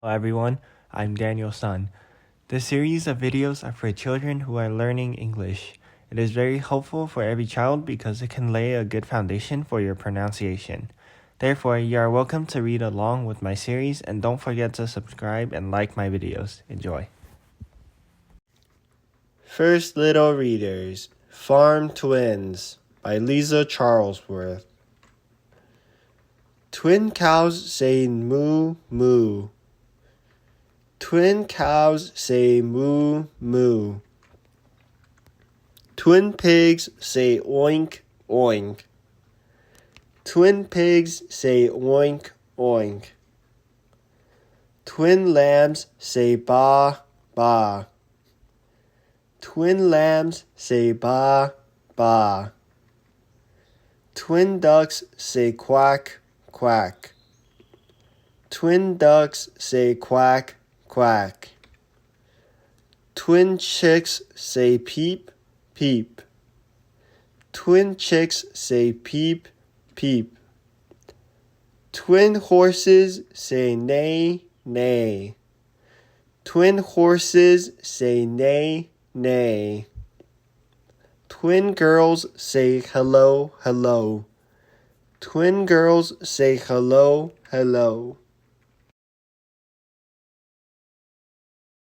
Hello everyone, I'm Daniel's son. This series of videos are for children who are learning English. It is very helpful for every child because it can lay a good foundation for your pronunciation. Therefore, you are welcome to read along with my series and don't forget to subscribe and like my videos. Enjoy. First Little Readers, Farm Twins by Lisa Charlesworth. Twin cows say moo moo. Twin cows say moo moo. Twin pigs say oink oink. Twin pigs say oink oink. Twin lambs say baa baa. Twin lambs say baa baa. Twin ducks say quack quack. Twin ducks say quack quack. Twin chicks say peep peep. Twin chicks say peep peep. Twin horses say neigh neigh. Twin horses say neigh neigh. Twin girls say hello hello. Twin girls say hello hello.